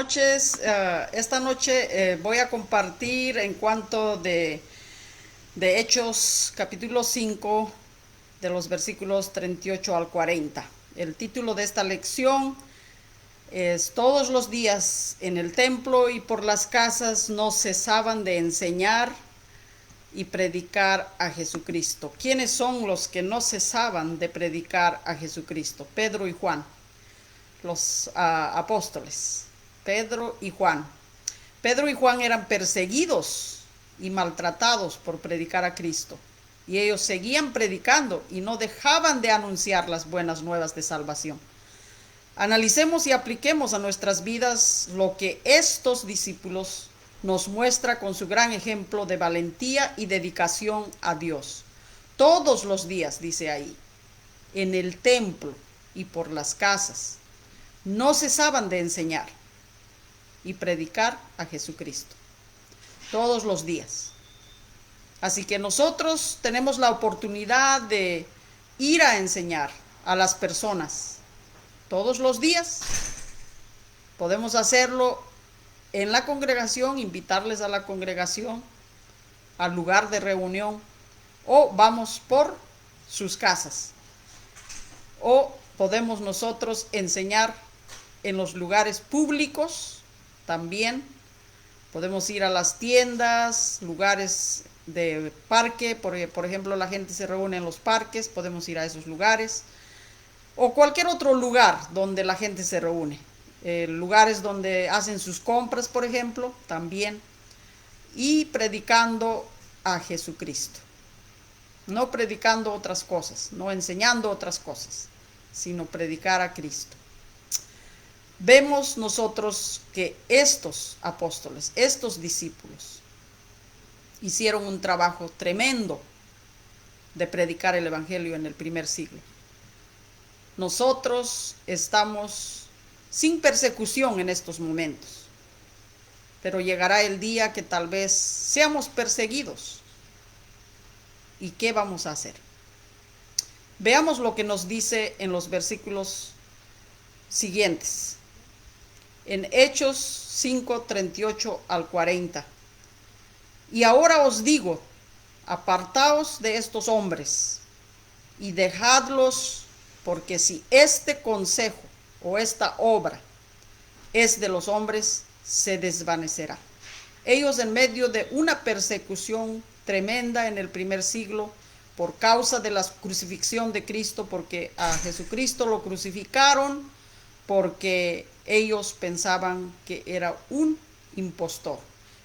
Esta noche voy a compartir en cuanto de Hechos capítulo 5 de los versículos 38 al 40. El título de esta lección es Todos los días en el templo y por las casas no cesaban de enseñar y predicar a Jesucristo. ¿Quiénes son los que no cesaban de predicar a Jesucristo? Pedro y Juan, los apóstoles. Pedro y Juan. Pedro y Juan eran perseguidos y maltratados por predicar a Cristo. Y ellos seguían predicando y no dejaban de anunciar las buenas nuevas de salvación. Analicemos y apliquemos a nuestras vidas lo que estos discípulos nos muestra con su gran ejemplo de valentía y dedicación a Dios. Todos los días, dice ahí, en el templo y por las casas, no cesaban de enseñar y predicar a Jesucristo. Todos los días. Así que nosotros tenemos la oportunidad de ir a enseñar a las personas todos los días. Podemos hacerlo en la congregación, invitarles a la congregación, al lugar de reunión, o vamos por sus casas. O podemos nosotros enseñar en los lugares públicos también. Podemos ir a las tiendas, lugares de parque, por ejemplo, la gente se reúne en los parques, podemos ir a esos lugares, o cualquier otro lugar donde la gente se reúne. Lugares donde hacen sus compras, por ejemplo, también, y predicando a Jesucristo. No predicando otras cosas, no enseñando otras cosas, sino predicar a Cristo. Vemos nosotros que estos apóstoles, estos discípulos, hicieron un trabajo tremendo de predicar el Evangelio en el primer siglo. Nosotros estamos sin persecución en estos momentos, pero llegará el día que tal vez seamos perseguidos. ¿Y qué vamos a hacer? Veamos lo que nos dice en los versículos siguientes. En Hechos 5, 38 al 40. Y ahora os digo, apartaos de estos hombres y dejadlos, porque si este consejo o esta obra es de los hombres, se desvanecerá. Ellos, en medio de una persecución tremenda en el primer siglo, por causa de la crucifixión de Cristo, porque a Jesucristo lo crucificaron, porque ellos pensaban que era un impostor,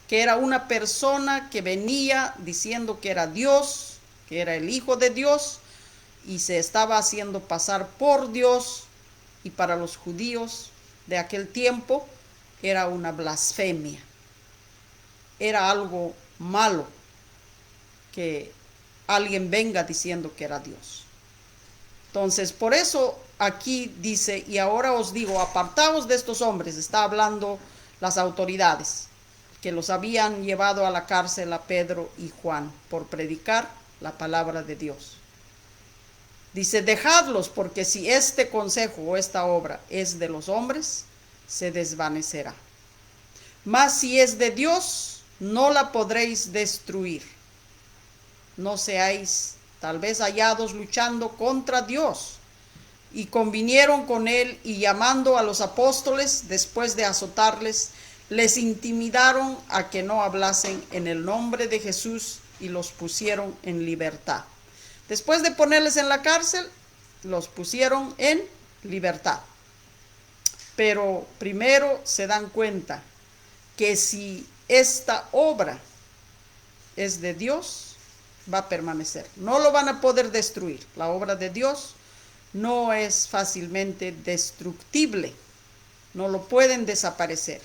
que era una persona que venía diciendo que era Dios, que era el Hijo de Dios, y se estaba haciendo pasar por Dios, y para los judíos de aquel tiempo era una blasfemia, era algo malo que alguien venga diciendo que era Dios. Entonces, por eso aquí dice, y ahora os digo, apartaos de estos hombres. Está hablando las autoridades que los habían llevado a la cárcel a Pedro y Juan por predicar la palabra de Dios. Dice, dejadlos, porque si este consejo o esta obra es de los hombres, se desvanecerá. Mas si es de Dios, no la podréis destruir. No seáis tal vez hallados luchando contra Dios. Y convinieron con él, y llamando a los apóstoles, después de azotarles, les intimidaron a que no hablasen en el nombre de Jesús, y los pusieron en libertad. Después de ponerles en la cárcel, los pusieron en libertad. Pero primero se dan cuenta que si esta obra es de Dios, va a permanecer. No lo van a poder destruir. La obra de Dios no es fácilmente destructible. No lo pueden desaparecer.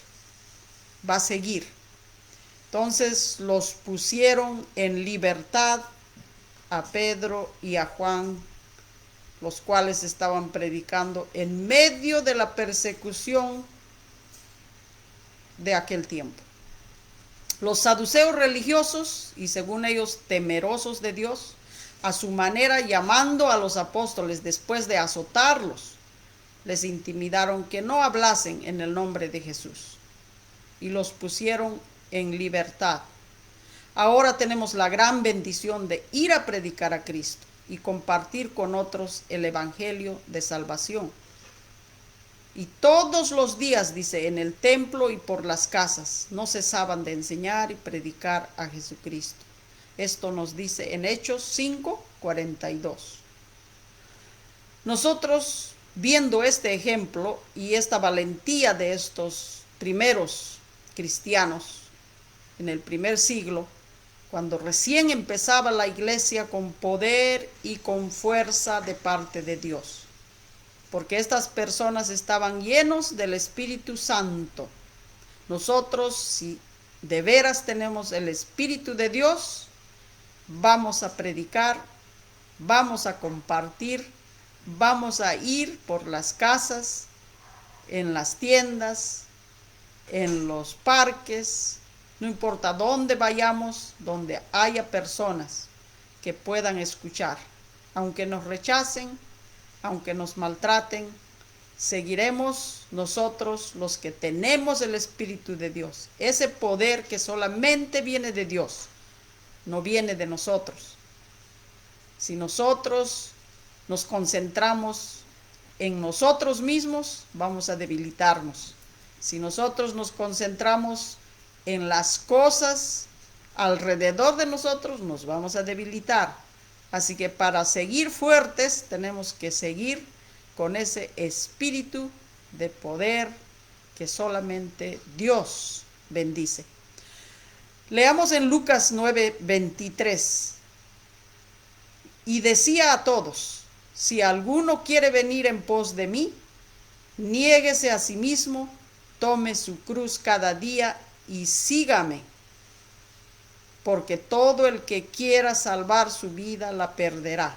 Va a seguir. Entonces los pusieron en libertad a Pedro y a Juan, los cuales estaban predicando en medio de la persecución de aquel tiempo. Los saduceos religiosos, y según ellos temerosos de Dios, a su manera llamando a los apóstoles después de azotarlos, les intimidaron que no hablasen en el nombre de Jesús. y los pusieron en libertad. Ahora tenemos la gran bendición de ir a predicar a Cristo y compartir con otros el evangelio de salvación. Y todos los días, dice, en el templo y por las casas, no cesaban de enseñar y predicar a Jesucristo. Esto nos dice en Hechos 5:42. Nosotros, viendo este ejemplo y esta valentía de estos primeros cristianos en el primer siglo, cuando recién empezaba la iglesia con poder y con fuerza de parte de Dios, porque estas personas estaban llenos del Espíritu Santo. Nosotros, si de veras tenemos el Espíritu de Dios, vamos a predicar, vamos a compartir, vamos a ir por las casas, en las tiendas, en los parques, no importa dónde vayamos, donde haya personas que puedan escuchar. Aunque nos rechacen, aunque nos maltraten, seguiremos nosotros los que tenemos el Espíritu de Dios. Ese poder que solamente viene de Dios, no viene de nosotros. Si nosotros nos concentramos en nosotros mismos, vamos a debilitarnos. Si nosotros nos concentramos en las cosas alrededor de nosotros, nos vamos a debilitar. Así que para seguir fuertes tenemos que seguir con ese espíritu de poder que solamente Dios bendice. Leamos en Lucas 9:23. Y decía a todos: si alguno quiere venir en pos de mí, niéguese a sí mismo, tome su cruz cada día y sígame. Porque todo el que quiera salvar su vida la perderá,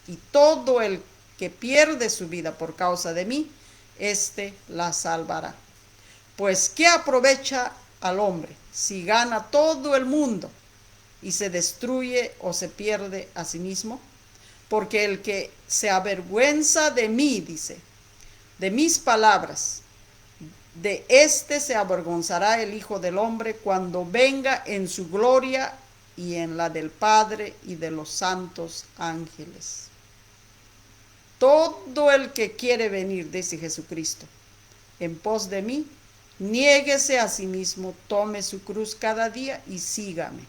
y todo el que pierde su vida por causa de mí, éste la salvará. Pues ¿qué aprovecha al hombre si gana todo el mundo y se destruye o se pierde a sí mismo? Porque el que se avergüenza de mí, dice, de mis palabras, de éste se avergonzará el Hijo del Hombre cuando venga en su gloria y en la del Padre y de los santos ángeles. Todo el que quiere venir, dice Jesucristo, en pos de mí, niéguese a sí mismo, tome su cruz cada día y sígame.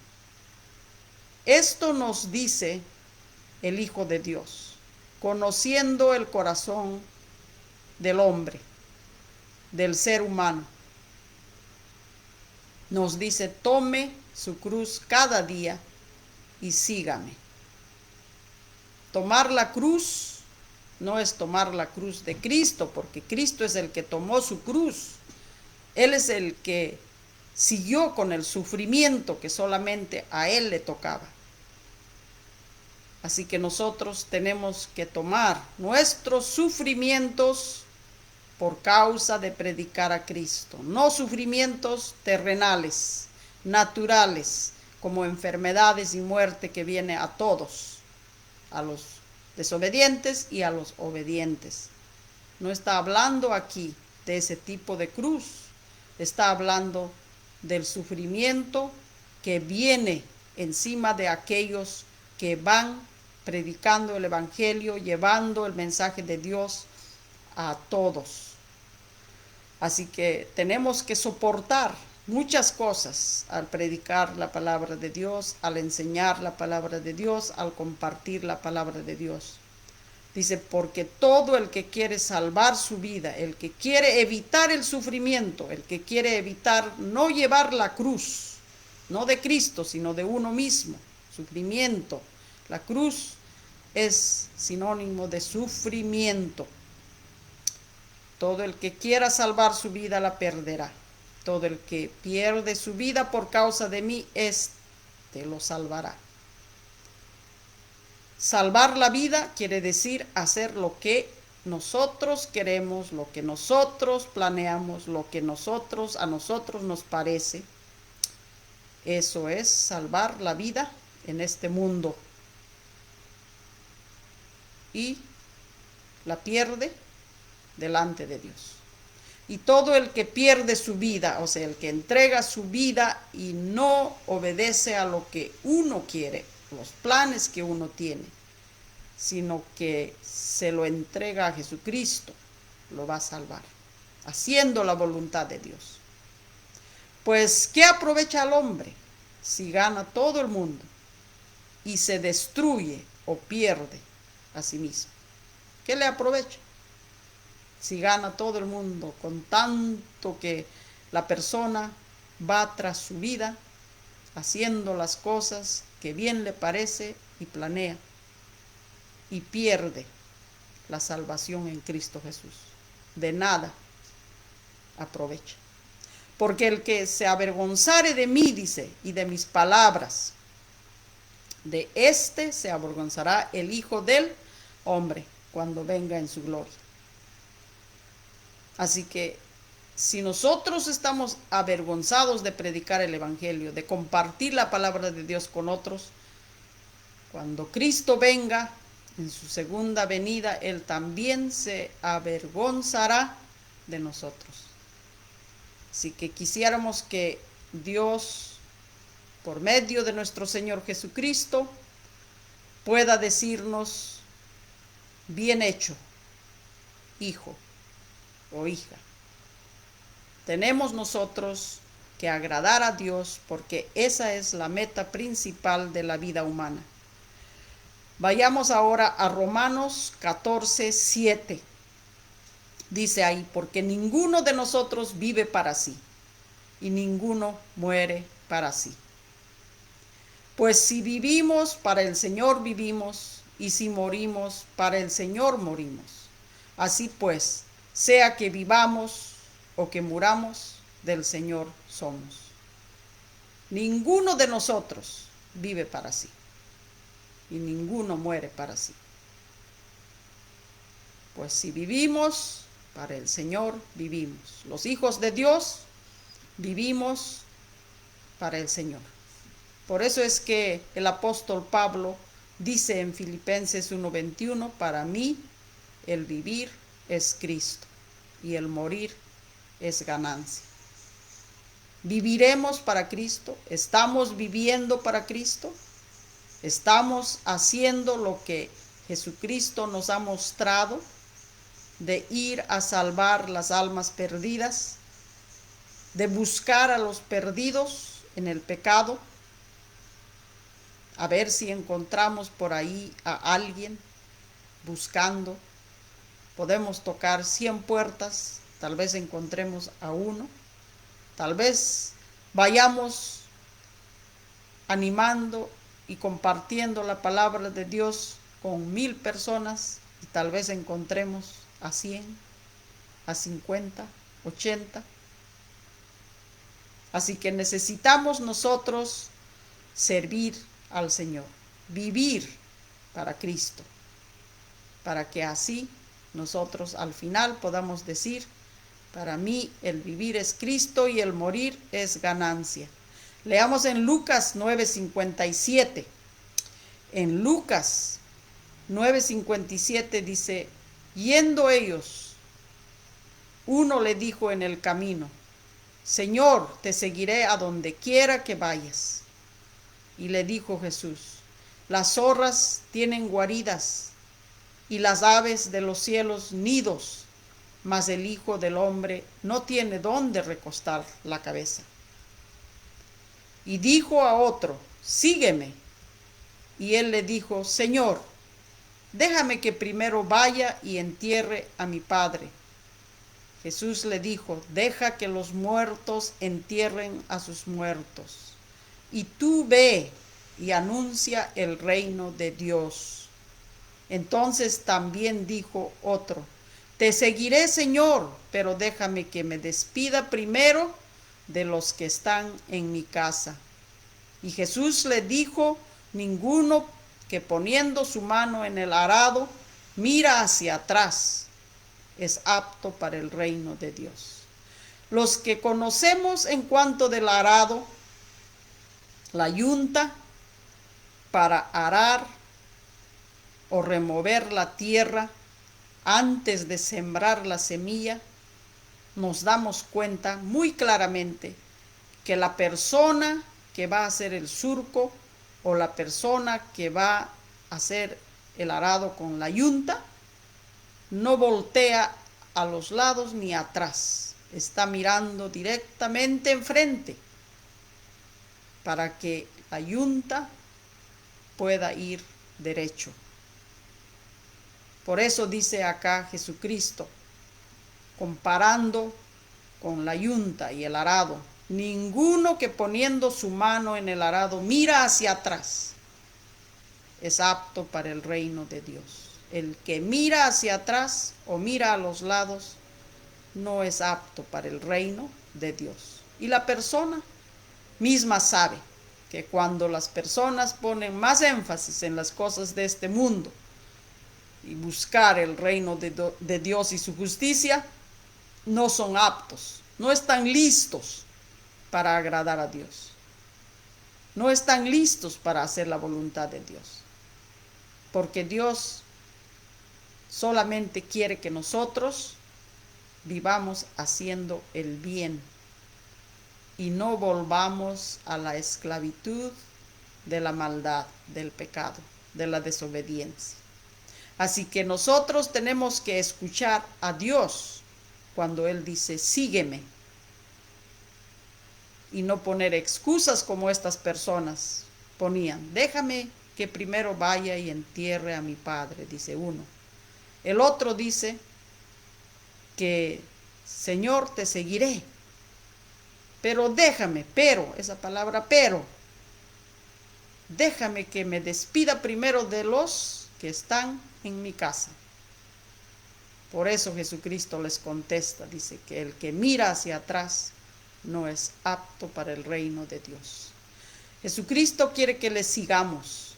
Esto nos dice el Hijo de Dios, conociendo el corazón del hombre, del ser humano. Nos dice: tome su cruz cada día y sígame. Tomar la cruz no es tomar la cruz de Cristo, porque Cristo es el que tomó su cruz. Él es el que siguió con el sufrimiento que solamente a Él le tocaba. Así que nosotros tenemos que tomar nuestros sufrimientos por causa de predicar a Cristo. No sufrimientos terrenales, naturales, como enfermedades y muerte que viene a todos, a los desobedientes y a los obedientes. No está hablando aquí de ese tipo de cruz, está hablando del sufrimiento que viene encima de aquellos que van predicando el evangelio, llevando el mensaje de Dios a todos. Así que tenemos que soportar muchas cosas al predicar la palabra de Dios, al enseñar la palabra de Dios, al compartir la palabra de Dios. Dice: porque todo el que quiere salvar su vida, el que quiere evitar el sufrimiento, el que quiere evitar no llevar la cruz, no de Cristo, sino de uno mismo, sufrimiento. La cruz es sinónimo de sufrimiento. Todo el que quiera salvar su vida la perderá. Todo el que pierde su vida por causa de mí, éste lo salvará. Salvar la vida quiere decir hacer lo que nosotros queremos, lo que nosotros planeamos, lo que a nosotros nos parece. Eso es salvar la vida en este mundo. Y la pierde delante de Dios. Y todo el que pierde su vida, o sea, el que entrega su vida y no obedece a lo que uno quiere, los planes que uno tiene, sino que se lo entrega a Jesucristo, lo va a salvar, haciendo la voluntad de Dios. Pues, ¿qué aprovecha al hombre si gana todo el mundo y se destruye o pierde a sí mismo? ¿Qué le aprovecha? Si gana todo el mundo con tanto que la persona va tras su vida, haciendo las cosas que bien le parece y planea, y pierde la salvación en Cristo Jesús. De nada aprovecha. Porque el que se avergonzare de mí, dice, y de mis palabras, de éste se avergonzará el Hijo del Hombre cuando venga en su gloria. Así que si nosotros estamos avergonzados de predicar el Evangelio, de compartir la palabra de Dios con otros, cuando Cristo venga en su segunda venida, Él también se avergonzará de nosotros. Así que quisiéramos que Dios, por medio de nuestro Señor Jesucristo, pueda decirnos: bien hecho, hijo o hija. Tenemos nosotros que agradar a Dios, porque esa es la meta principal de la vida humana. Vayamos ahora a Romanos 14:7. Dice ahí: porque ninguno de nosotros vive para sí, y ninguno muere para sí. Pues si vivimos, para el Señor vivimos, y si morimos, para el Señor morimos. Así pues, sea que vivamos o que muramos, del Señor somos. Ninguno de nosotros vive para sí, y ninguno muere para sí. Pues si vivimos, para el Señor vivimos. Los hijos de Dios vivimos para el Señor. Por eso es que el apóstol Pablo dice en Filipenses 1:21: para mí el vivir es Cristo y el morir es ganancia. ¿Viviremos para Cristo? ¿Estamos viviendo para Cristo? ¿Estamos haciendo lo que Jesucristo nos ha mostrado, de ir a salvar las almas perdidas, de buscar a los perdidos en el pecado, a ver si encontramos por ahí a alguien buscando? Podemos tocar 100 puertas, tal vez encontremos a uno, tal vez vayamos animando y compartiendo la palabra de Dios con 1000 personas y tal vez encontremos a 100, a 50, 80. Así que necesitamos nosotros servir al Señor, vivir para Cristo, para que así nosotros al final podamos decir: para mí el vivir es Cristo y el morir es ganancia. Leamos en Lucas 9:57. En Lucas 9:57 dice: yendo ellos, uno le dijo en el camino: Señor, te seguiré a donde quiera que vayas. Y le dijo Jesús: las zorras tienen guaridas y las aves de los cielos nidos, mas el Hijo del Hombre no tiene dónde recostar la cabeza. Y dijo a otro: sígueme. Y él le dijo: Señor, déjame que primero vaya y entierre a mi padre. Jesús le dijo: deja que los muertos entierren a sus muertos, y tú ve y anuncia el reino de Dios. Entonces también dijo otro: te seguiré, Señor, pero déjame que me despida primero de los que están en mi casa. Y Jesús le dijo: ninguno que poniendo su mano en el arado mira hacia atrás es apto para el reino de Dios. Los que conocemos en cuanto del arado, la yunta para arar o remover la tierra antes de sembrar la semilla, nos damos cuenta muy claramente que la persona que va a hacer el surco o la persona que va a hacer el arado con la yunta no voltea a los lados ni atrás, está mirando directamente enfrente para que la yunta pueda ir derecho. Por eso dice acá Jesucristo, comparando con la yunta y el arado: ninguno que poniendo su mano en el arado mira hacia atrás es apto para el reino de Dios. El que mira hacia atrás o mira a los lados no es apto para el reino de Dios. Y la persona misma sabe que cuando las personas ponen más énfasis en las cosas de este mundo y buscar el reino de Dios y su justicia, no son aptos, no están listos para agradar a Dios. No están listos para hacer la voluntad de Dios. Porque Dios solamente quiere que nosotros vivamos haciendo el bien y no volvamos a la esclavitud de la maldad, del pecado, de la desobediencia. Así que nosotros tenemos que escuchar a Dios cuando Él dice: sígueme, y no poner excusas como estas personas ponían. Déjame que primero vaya y entierre a mi padre, dice uno. El otro dice que: Señor, te seguiré, pero déjame, esa palabra pero, déjame que me despida primero de los que están en mi casa. Por eso Jesucristo les contesta, dice que el que mira hacia atrás no es apto para el reino de Dios. Jesucristo quiere que le sigamos.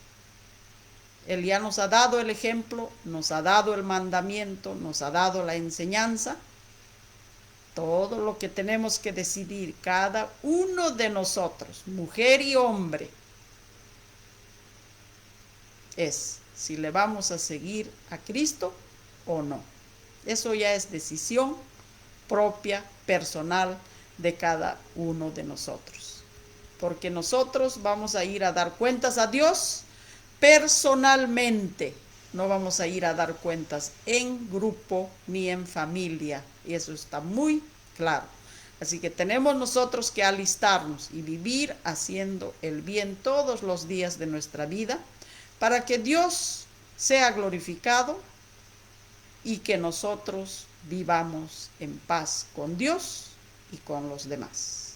Él ya nos ha dado el ejemplo, nos ha dado el mandamiento, nos ha dado la enseñanza. Todo lo que tenemos que decidir cada uno de nosotros, mujer y hombre, es si le vamos a seguir a Cristo o no. Eso ya es decisión propia, personal de cada uno de nosotros. Porque nosotros vamos a ir a dar cuentas a Dios personalmente. No vamos a ir a dar cuentas en grupo ni en familia. Y eso está muy claro. Así que tenemos nosotros que alistarnos y vivir haciendo el bien todos los días de nuestra vida para que Dios sea glorificado y que nosotros vivamos en paz con Dios y con los demás,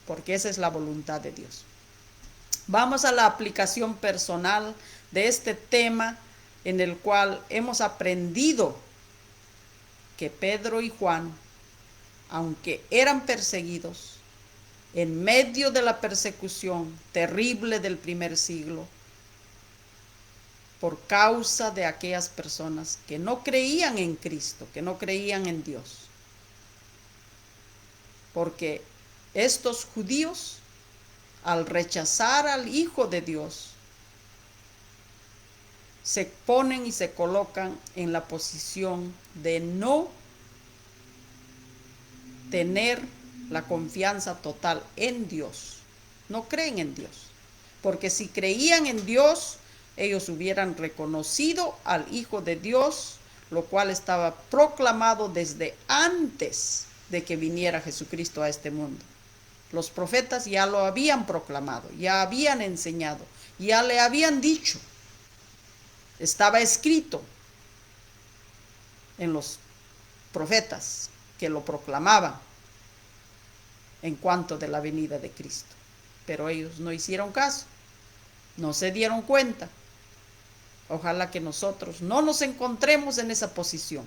porque esa es la voluntad de Dios. Vamos a la aplicación personal de este tema, en el cual hemos aprendido que Pedro y Juan, aunque eran perseguidos, en medio de la persecución terrible del primer siglo, por causa de aquellas personas que no creían en Cristo, que no creían en Dios. Porque estos judíos, al rechazar al Hijo de Dios, se ponen y se colocan en la posición de no tener la confianza total en Dios. No creen en Dios. Porque si creían en Dios, ellos hubieran reconocido al Hijo de Dios, lo cual estaba proclamado desde antes de que viniera Jesucristo a este mundo. Los profetas ya lo habían proclamado, ya habían enseñado, ya le habían dicho. Estaba escrito en los profetas que lo proclamaban en cuanto de la venida de Cristo. Pero ellos no hicieron caso, no se dieron cuenta. Ojalá que nosotros no nos encontremos en esa posición,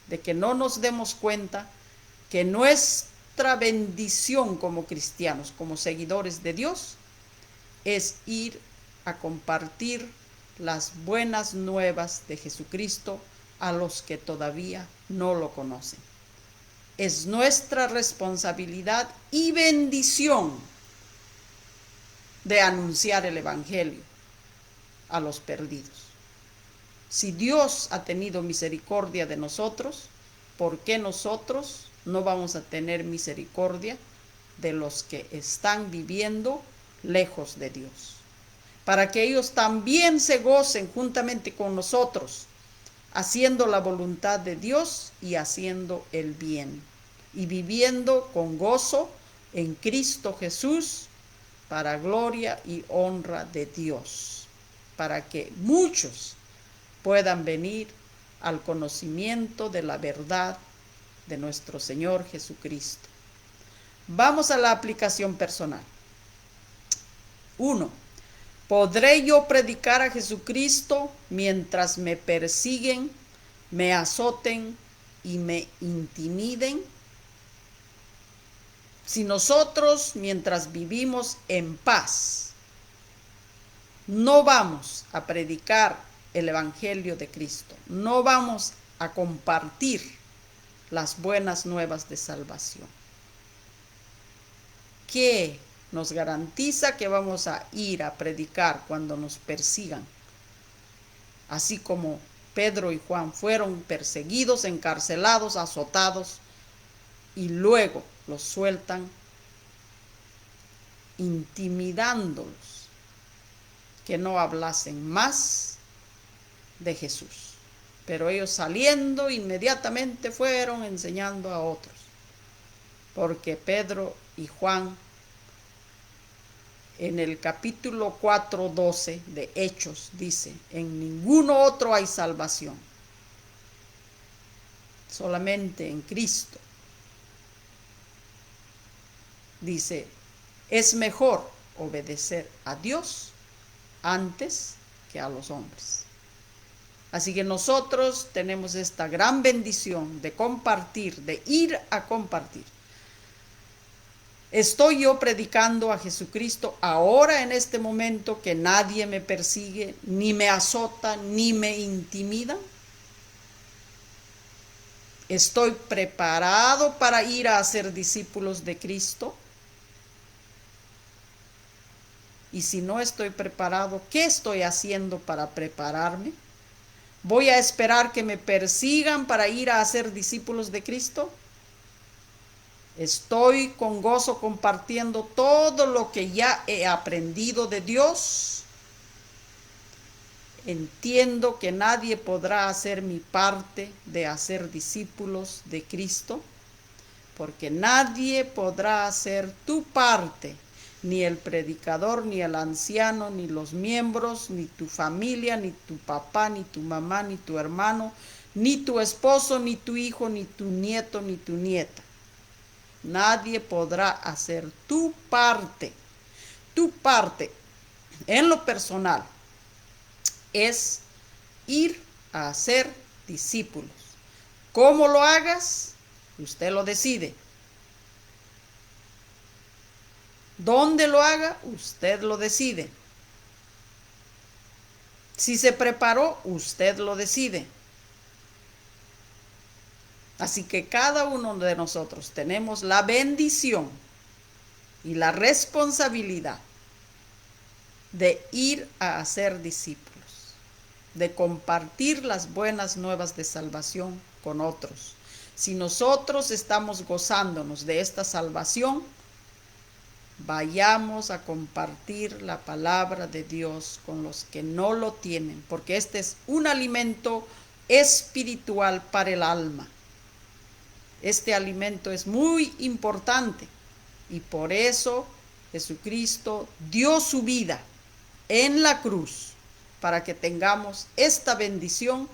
de que no nos demos cuenta que nuestra bendición como cristianos, como seguidores de Dios, es ir a compartir las buenas nuevas de Jesucristo a los que todavía no lo conocen. Es nuestra responsabilidad y bendición de anunciar el Evangelio a los perdidos. Si Dios ha tenido misericordia de nosotros, ¿por qué nosotros no vamos a tener misericordia de los que están viviendo lejos de Dios, para que ellos también se gocen juntamente con nosotros, haciendo la voluntad de Dios y haciendo el bien, y viviendo con gozo en Cristo Jesús, para gloria y honra de Dios, para que muchos puedan venir al conocimiento de la verdad de nuestro Señor Jesucristo. Vamos a la aplicación personal. 1. ¿Podré yo predicar a Jesucristo mientras me persiguen, me azoten y me intimiden? Si nosotros, mientras vivimos en paz, no vamos a predicar el Evangelio de Cristo, no vamos a compartir las buenas nuevas de salvación, ¿qué nos garantiza que vamos a ir a predicar cuando nos persigan? Así como Pedro y Juan fueron perseguidos, encarcelados, azotados, y luego los sueltan intimidándolos que no hablasen más de Jesús. Pero ellos saliendo inmediatamente fueron enseñando a otros, porque Pedro y Juan en el capítulo 4:12 de Hechos dice: en ninguno otro hay salvación, solamente en Cristo. Dice, es mejor obedecer a Dios antes que a los hombres. Así que nosotros tenemos esta gran bendición de compartir, de ir a compartir. ¿Estoy yo predicando a Jesucristo ahora en este momento que nadie me persigue, ni me azota, ni me intimida? ¿Estoy preparado para ir a ser discípulos de Cristo? Y si no estoy preparado, ¿qué estoy haciendo para prepararme? ¿Voy a esperar que me persigan para ir a ser discípulos de Cristo? ¿Estoy con gozo compartiendo todo lo que ya he aprendido de Dios? Entiendo que nadie podrá hacer mi parte de hacer discípulos de Cristo, porque nadie podrá hacer tu parte, ni el predicador, ni el anciano, ni los miembros, ni tu familia, ni tu papá, ni tu mamá, ni tu hermano, ni tu esposo, ni tu hijo, ni tu nieto, ni tu nieta. Nadie podrá hacer tu parte. Tu parte, en lo personal, es ir a hacer discípulos. ¿Cómo lo hagas? Usted lo decide. ¿Dónde lo haga? Usted lo decide. Si se preparó, usted lo decide. Así que cada uno de nosotros tenemos la bendición y la responsabilidad de ir a hacer discípulos, de compartir las buenas nuevas de salvación con otros. Si nosotros estamos gozándonos de esta salvación, vayamos a compartir la palabra de Dios con los que no lo tienen, porque este es un alimento espiritual para el alma. Este alimento es muy importante y por eso Jesucristo dio su vida en la cruz para que tengamos esta bendición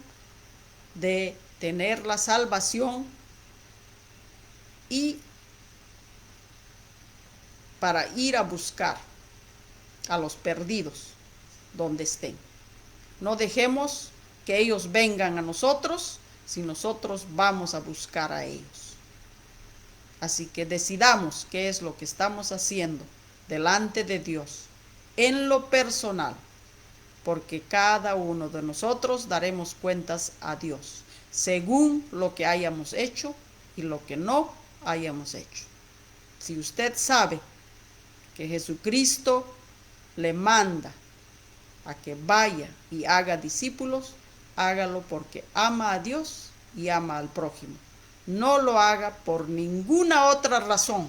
de tener la salvación y para ir a buscar a los perdidos donde estén. No dejemos que ellos vengan a nosotros si nosotros vamos a buscar a ellos. Así que decidamos qué es lo que estamos haciendo delante de Dios en lo personal, porque cada uno de nosotros daremos cuentas a Dios según lo que hayamos hecho y lo que no hayamos hecho. Si usted sabe que Jesucristo le manda a que vaya y haga discípulos, hágalo porque ama a Dios y ama al prójimo. No lo haga por ninguna otra razón.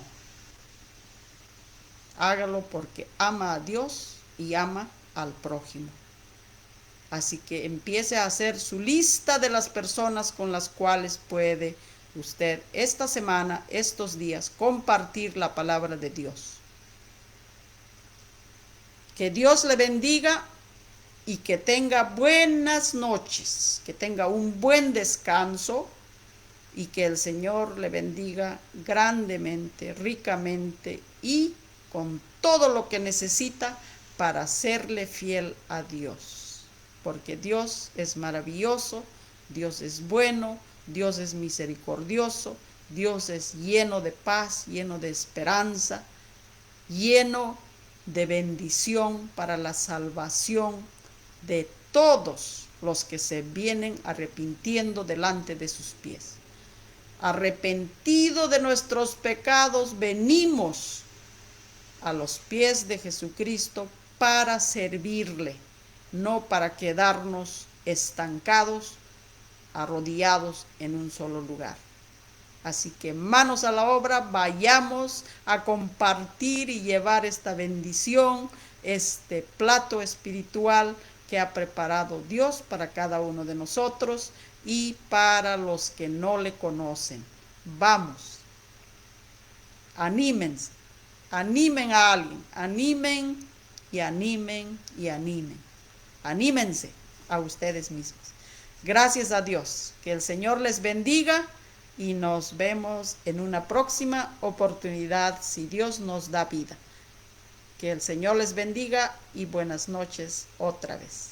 Hágalo porque ama a Dios y ama al prójimo. Así que empiece a hacer su lista de las personas con las cuales puede usted esta semana, estos días, compartir la palabra de Dios. Que Dios le bendiga y que tenga buenas noches, que tenga un buen descanso y que el Señor le bendiga grandemente, ricamente y con todo lo que necesita para serle fiel a Dios. Porque Dios es maravilloso, Dios es bueno, Dios es misericordioso, Dios es lleno de paz, lleno de esperanza, lleno de bendición para la salvación de todos los que se vienen arrepintiendo delante de sus pies. Arrepentido de nuestros pecados, venimos a los pies de Jesucristo para servirle, no para quedarnos estancados, arrodillados en un solo lugar. Así que manos a la obra, vayamos a compartir y llevar esta bendición, este plato espiritual que ha preparado Dios para cada uno de nosotros y para los que no le conocen. Vamos, anímense, animen a alguien, animen y animen y animen. Anímense a ustedes mismos. Gracias a Dios, que el Señor les bendiga y nos vemos en una próxima oportunidad si Dios nos da vida. Que el Señor les bendiga y buenas noches otra vez.